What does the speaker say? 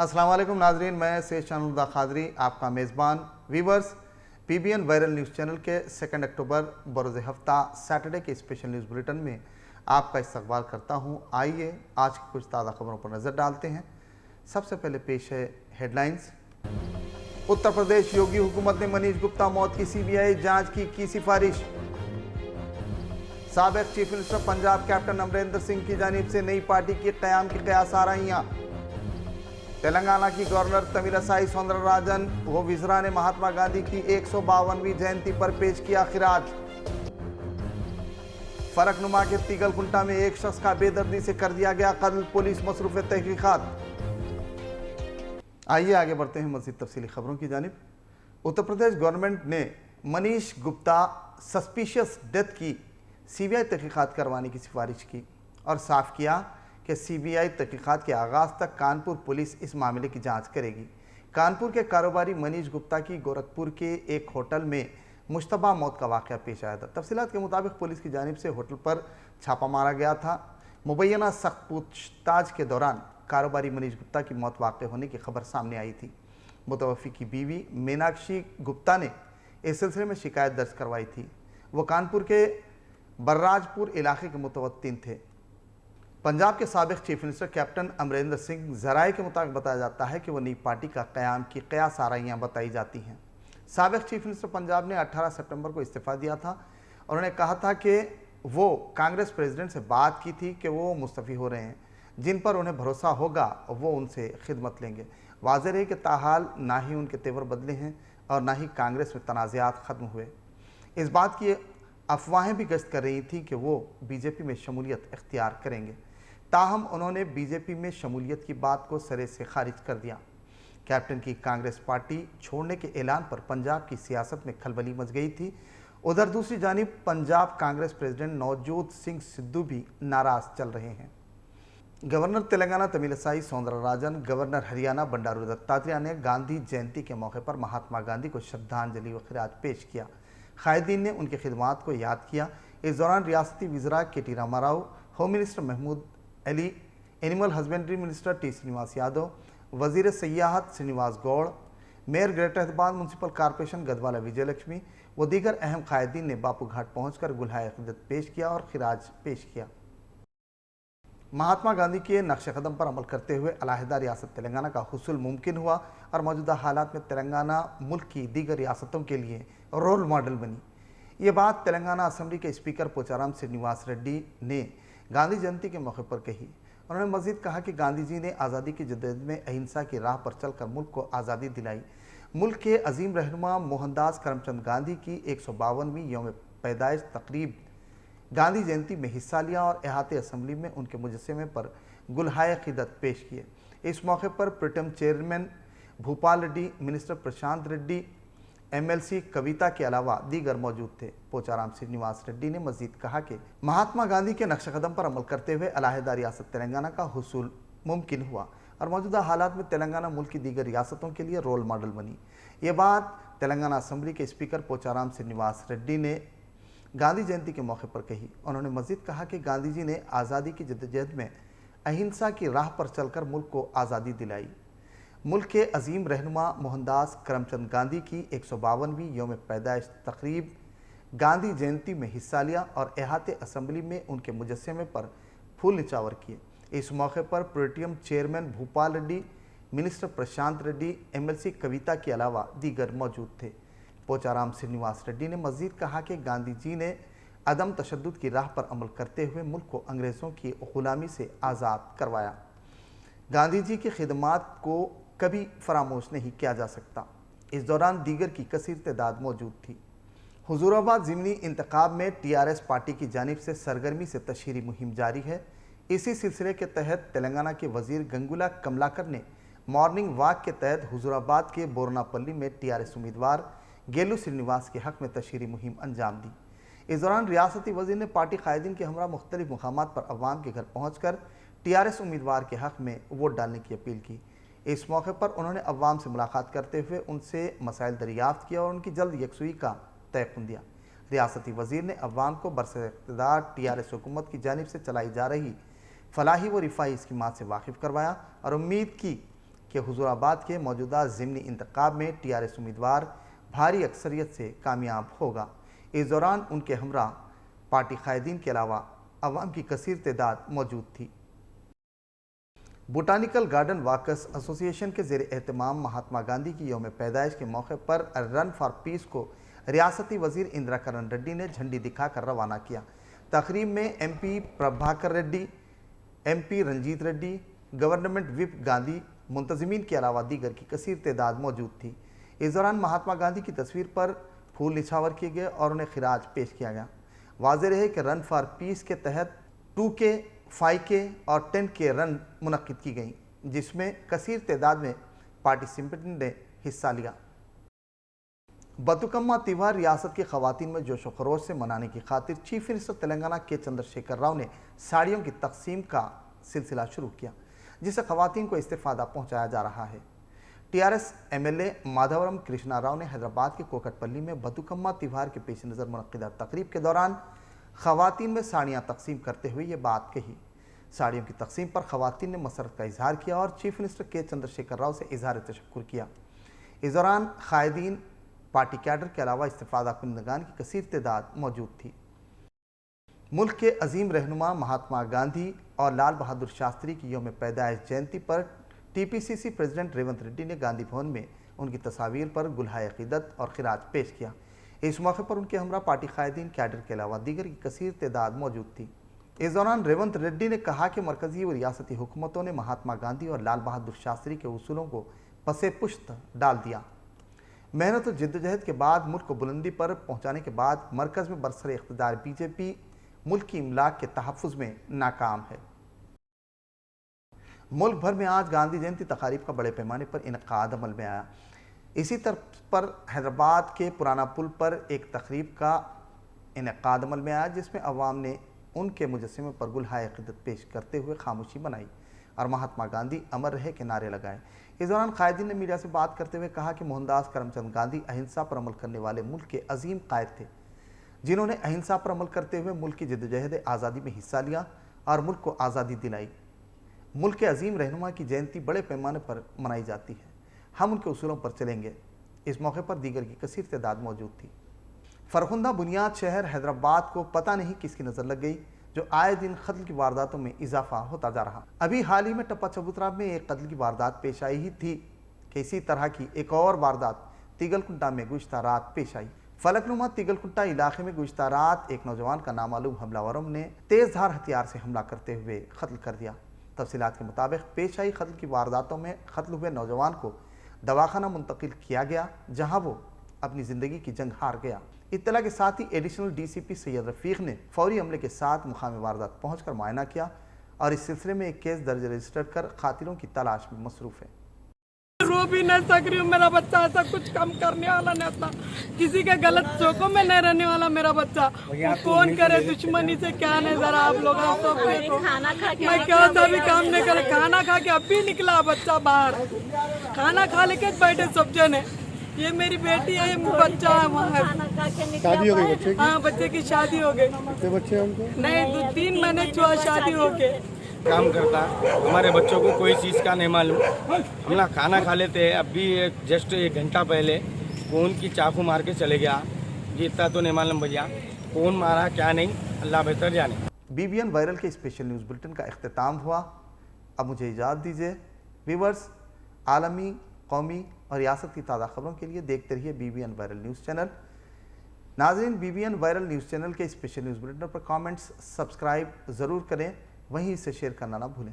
अस्सलाम वालेकुम नाजरीन, मैं सैयद शानुल्लाह खादरी आपका मेज़बान। Viewers, PBN viral news channel के 2 अक्टूबर बरोज़ हफ्ता सैटरडे के स्पेशल न्यूज़ बुलेटिन में आपका इस्तकबाल करता हूं। आइए आज की कुछ ताज़ा खबरों पर नज़र डालते हैं। सबसे पहले पेश है हेडलाइंस। उत्तर प्रदेश योगी हुकूमत ने मनीष गुप्ता मौत की CBI जांच की सिफारिश। साबिक chief minister Punjab captain Amarinder Singh की जानिब से नई पार्टी के क़याम की क़यास आराइयाँ। तेलंगाना की गवर्नर तमिलिसाई सौंदरराजन व विज़रा ने महात्मा गांधी की 152वीं जयंती पर पेश किया खिराज। फरकनुमा के तीगलकुंटा में एक शख्स का बेदर्दी से कर दिया गया कत्ल, पुलिस मसरूफ़ तहकीक़ात। आइए आगे बढ़ते हैं मज़ीद तफसीली खबरों की जानिब। उत्तर प्रदेश गवर्नमेंट ने मनीष गुप्ता सस्पिशियस डेथ की CBI तहकीक़ात करवाने की सिफारिश की और साफ किया कि CBI तहकीक़ात के आगाज़ तक कानपुर पुलिस इस मामले की जांच करेगी। कानपुर के कारोबारी मनीष गुप्ता की गोरखपुर के एक होटल में मुश्तबा मौत का वाक़या पेश आया था। तफसीलात के मुताबिक पुलिस की जानिब से होटल पर छापा मारा गया था। मुबैना सख्त पूछताछ के दौरान कारोबारी मनीष गुप्ता की मौत वाक़ होने की खबर सामने आई थी। मुतवफ़ी की बीवी मीनाक्षी गुप्ता ने इस सिलसिले में शिकायत दर्ज करवाई थी। वो कानपुर के बर्राजपुर इलाके के मुतवत्तिन थे। पंजाब के साबिक chief minister captain Amarinder Singh ज़राए के मुताबिक बताया जाता है कि वो नई पार्टी का क़याम की क़यास आराइयाँ बताई जाती हैं। साबिक चीफ मिनिस्टर पंजाब ने 18 सितंबर को इस्तीफ़ा दिया था और उन्होंने कहा था कि वो कांग्रेस प्रेसिडेंट से बात की थी कि वो मुस्तफ़ी हो रहे हैं, जिन पर उन्हें भरोसा होगा वो उनसे खिदमत लेंगे। वाज़ेह है कि ताहाल ना ही उनके तेवर बदले हैं और ना ही कांग्रेस में तनाज़ात ख़त्म हुए। इस बात की अफवाहें भी गश्त कर रही थी कि वो BJP में शमूलियत इख्तियार करेंगे, ताहम उन्होंने BJP में शमूलियत की बात को सिरे से खारिज कर दिया। कैप्टन की कांग्रेस पार्टी छोड़ने के ऐलान पर पंजाब की सियासत में खलबली मच गई थी। उधर दूसरी जानिब पंजाब कांग्रेस प्रेसिडेंट नवजोत सिंह सिद्धू भी नाराज़ चल रहे हैं। गवर्नर तेलंगाना तमिलिसाई सौंदरराजन, गवर्नर हरियाणा बंडारू दत्तात्रेय ने गांधी जयंती के मौके पर महात्मा गांधी को श्रद्धांजलि व खिराज पेश किया। कायदीन ने उनकी खिदमात को याद किया। इस दौरान रियासती वज़ीरा KT Rama Rao, home minister Mahmood Ali, animal husbandry minister T Srinivas Yadav, वज़ीर सयाहत Srinivas Goud, mayor greater Hyderabad municipal corporation Gadwala Vijayalakshmi व दीगर अहम कायदीन ने बापू घाट पहुंचकर गुलहाए अक़ीदत पेश किया और खिराज पेश किया। महात्मा गांधी के नक्श कदम पर अमल करते हुए अलहदा रियासत तेलंगाना का हुसूल मुमकिन हुआ और मौजूदा हालात में तेलंगाना मुल्क की दीगर रियासतों के लिए रोल मॉडल बनी। ये बात तेलंगाना असम्बली के स्पीकर पोचाराम श्रीनिवास रेड्डी ने गांधी जयंती के मौके पर कही। उन्होंने मज़ीद कहा कि गांधी जी ने आज़ादी की जद्दोजहद में अहिंसा की राह पर चलकर मुल्क को आज़ादी दिलाई। मुल्क के अजीम रहनुमा मोहनदास करमचंद गांधी की 152वीं यौम पैदाइश तकरीब गांधी जयंती में हिस्सा लिया और अहाते असम्बली में उनके मुजस्समे पर गुलहाए अक़ीदत पेश किए। इस मौके पर pro tem chairman Bhupal Reddy, minister Prashant Reddy, MLC Kavitha के अलावा दीगर मौजूद थे। पोचाराम श्रीनिवास रेड्डी ने मजीद कहा कि महात्मा गांधी के नक्श कदम पर अमल करते हुए अलहदा रियासत तेलंगाना का हुसूल मुमकिन हुआ और मौजूदा हालात में तेलंगाना मुल्क की दीगर रियासतों के लिए रोल मॉडल बनी। ये बात तेलंगाना असम्बली के स्पीकर पोचाराम श्रीनिवास रेड्डी ने गांधी जयंती के मौके पर कही। उन्होंने मजीद कहा कि गांधी जी ने आज़ादी की जद्दोजहद में अहिंसा की राह पर चलकर मुल्क को आज़ादी दिलाई। मुल्क के अजीम रहनुमा मोहनदास करमचंद गांधी की 152वीं यौम पैदाइश तकरीब गांधी जयंती में हिस्सा लिया और अहाते असम्बली में उनके मुजस्समे पर फूल निछावर किए। इस मौके पर pro tem chairman Bhupal Reddy, minister Prashant Reddy, MLC Kavitha के अलावा दीगर मौजूद थे। पोचाराम श्रीनिवास रेड्डी ने मजीद कहा कि गांधी जी ने अदम तशद्दुद की राह पर अमल करते हुए मुल्क को अंग्रेज़ों की ग़ुलामी से आज़ाद करवाया। गांधी जी की खिदमात को कभी फरामोश नहीं किया जा सकता। इस दौरान दीगर की कसीर तादाद मौजूद थी। हुजूराबाद ज़िमनी इंतखाब में TRS पार्टी की जानिब से सरगर्मी से तशहीरी मुहिम जारी है। इसी सिलसिले के तहत तेलंगाना के वज़ीर गंगुला कमलाकर ने मॉर्निंग वॉक के तहत हुजूराबाद के बोरनापल्ली में TRS उम्मीदवार गेलू श्रीनिवास के हक़ में तशहीरी मुहिम अंजाम दी। इस दौरान रियासती वज़ीर ने पार्टी कायदीन के हमरा मुख्तलिफ मकामात पर अवाम के घर पहुँच कर TRS उम्मीदवार के हक़ में वोट डालने की अपील की। इस मौके पर उन्होंने अवाम से मुलाकात करते हुए उनसे मसाइल दरियाफ्त किया और उनकी जल्द यकसुई का तयक़ुन दिया। रियासती वज़ीर ने अवाम को बरसख्तियार TRS हुकूमत की जानिब से चलाई जा रही फलाही व रिफाई स्कीमात से वाकिफ़ करवाया और उम्मीद की کہ حضور آباد کے موجودہ ضمنی انتخاب میں TRS امیدوار بھاری اکثریت سے کامیاب ہوگا۔ اس دوران ان کے ہمراہ پارٹی قائدین کے علاوہ عوام کی کثیر تعداد موجود تھی۔ بوٹانیکل گارڈن واکرز ایسوسی ایشن کے زیر اہتمام مہاتما گاندھی کی یوم پیدائش کے موقع پر رن فار پیس کو ریاستی وزیر اندرا کرن ریڈی نے جھنڈی دکھا کر روانہ کیا۔ تقریب میں MP Prabhakar Reddy, MP Ranjith Reddy, government whip Gandhi, منتظمین کے علاوہ دیگر کی کثیر تعداد موجود تھی۔ اس دوران مہاتما گاندھی کی تصویر پر پھول نچھاور کیے گئے اور انہیں خراج پیش کیا گیا۔ واضح رہے کہ رن فار پیس کے تحت 2K، 5K اور 10K رن منعقد کی گئیں، جس میں کثیر تعداد میں پارٹیسپینٹ نے حصہ لیا۔ بتوکما تیوہار ریاست کی خواتین میں جوش و خروش سے منانے کی خاطر چیف منسٹر تلنگانہ کے چندر شیکھر راؤ نے ساڑیوں کی تقسیم کا سلسلہ شروع کیا، جس سے خواتین کو استفادہ پہنچایا جا رہا ہے۔ TRS MLA مادھورم کرشنا راؤ نے حیدرآباد کے کوکٹ پلی میں بتوکما تیوہار کے پیش نظر منعقدہ تقریب کے دوران خواتین میں ساڑیاں تقسیم کرتے ہوئے یہ بات کہی۔ ساڑیوں کی تقسیم پر خواتین نے مسرت کا اظہار کیا اور چیف منسٹر کے چندر شیکھر راؤ سے اظہار تشکر کیا۔ اس دوران قائدین، پارٹی کیڈر کے علاوہ استفادہ کنندگان کی کثیر تعداد موجود تھی۔ ملک کے عظیم رہنما مہاتما گاندھی اور لال بہادر شاستری کی یوم پیدائش جینتی پر TPCC پریزیڈنٹ ریونت ریڈی نے گاندھی بھون میں ان کی تصاویر پر گلہائے عقیدت اور خراج پیش کیا۔ اس موقع پر ان کے ہمراہ پارٹی قائدین، کیڈر کے علاوہ دیگر کی کثیر تعداد موجود تھی۔ اس دوران ریونت ریڈی نے کہا کہ مرکزی و ریاستی حکومتوں نے مہاتما گاندھی اور لال بہادر شاستری کے اصولوں کو پس پشت ڈال دیا۔ محنت و جدوجہد کے بعد ملک کو بلندی پر پہنچانے کے بعد مرکز میں برسر اقتدار BJP ملک کی املاک کے تحفظ میں ناکام ہے۔ ملک بھر میں آج گاندھی جینتی تقاریب کا بڑے پیمانے پر انعقاد عمل میں آیا۔ اسی طرح پر حیدرآباد کے پرانا پل پر ایک تقریب کا انعقاد عمل میں آیا، جس میں عوام نے ان کے مجسمے پر گلہائے عقیدت پیش کرتے ہوئے خاموشی بنائی اور مہاتما گاندھی امر رہے کے نعرے لگائے۔ اس دوران قائدین نے میڈیا سے بات کرتے ہوئے کہا کہ موہن داس کرم چند گاندھی اہنسا پر عمل کرنے والے ملک کے عظیم قائد تھے، جنہوں نے اہنسا پر عمل کرتے ہوئے ملک کی جدوجہد آزادی میں حصہ لیا اور ملک کو آزادی دلائی۔ ملک کے عظیم رہنما کی جینتی بڑے پیمانے پر منائی جاتی ہے، ہم ان کے اصولوں پر چلیں گے۔ اس موقع پر دیگر کی کثیر تعداد موجود تھی۔ فرخندہ بنیاد شہر حیدرآباد کو پتہ نہیں کس کی نظر لگ گئی، جو آئے دن قتل کی وارداتوں میں اضافہ ہوتا جا رہا۔ ابھی حال ہی میں ٹپا چبوترا میں ایک قتل کی واردات پیش آئی ہی تھی کہ اسی طرح کی ایک اور واردات تیگل کنٹا میں گزشتہ رات پیش آئی۔ فلک نما تیگل کنٹا علاقے میں گزشتہ رات ایک نوجوان کا نامعلوم حملہ آوروں نے تیز دھار ہتھیار سے حملہ کرتے ہوئے قتل کر دیا۔ تفصیلات کے مطابق پیش آئی قتل کی وارداتوں میں قتل ہوئے نوجوان کو دواخانہ منتقل کیا گیا، جہاں وہ اپنی زندگی کی جنگ ہار گیا۔ اطلاع کے ساتھ ہی ایڈیشنل DCP سید رفیق نے فوری عملے کے ساتھ مقامی واردات پہنچ کر معائنہ کیا اور اس سلسلے میں ایک کیس درج رجسٹر کر قاتلوں کی تلاش میں مصروف ہے۔ رو بھی نہیں سک رہی ہوں، میرا بچہ ایسا کچھ کم کرنے والا نہیں تھا، کسی کے غلط چوکوں میں نہیں رہنے والا میرا بچہ۔ کون کرے دشمنی سے کیا نہیں، ذرا آپ لوگ میں کیا سا بھی کام نہیں کرے، کھانا کھا کے اب بھی نکلا بچہ باہر، کھانا کھا لے کے بیٹھے سب جنے۔ یہ میری بیٹی ہے، یہ بچہ ہے وہاں۔ شادی ہو گئی بچے کی؟ ہاں بچے کی شادی ہو گئی۔ کتنے بچے ہیں ان کے؟ نہیں 3 مہینے ہوا شادی ہو کے۔ کام کرتا، ہمارے بچوں کو کوئی چیز کا نہیں معلوم، ہم نا کھانا کھا لیتے ہیں۔ ابھی جسٹ 1 گھنٹہ پہلے کون کی چاقو مار کے چلے گیا، یہ اتنا تو نہیں معلوم بھیا کون مارا کیا نہیں، اللہ بہتر جانے۔ BBN وائرل کے اسپیشل نیوز بلٹن کا اختتام ہوا۔ اب مجھے اجازت دیجیے۔ ویورز، عالمی، قومی اور ریاست کی تازہ خبروں کے لیے دیکھتے رہیے BBN وائرل نیوز چینل۔ ناظرین، BBN وائرل نیوز چینل کے اسپیشل نیوز بلٹن پر کامنٹس سبسکرائب ضرور کریں، وہیں اسے شیئر کرنا نہ بھولیں۔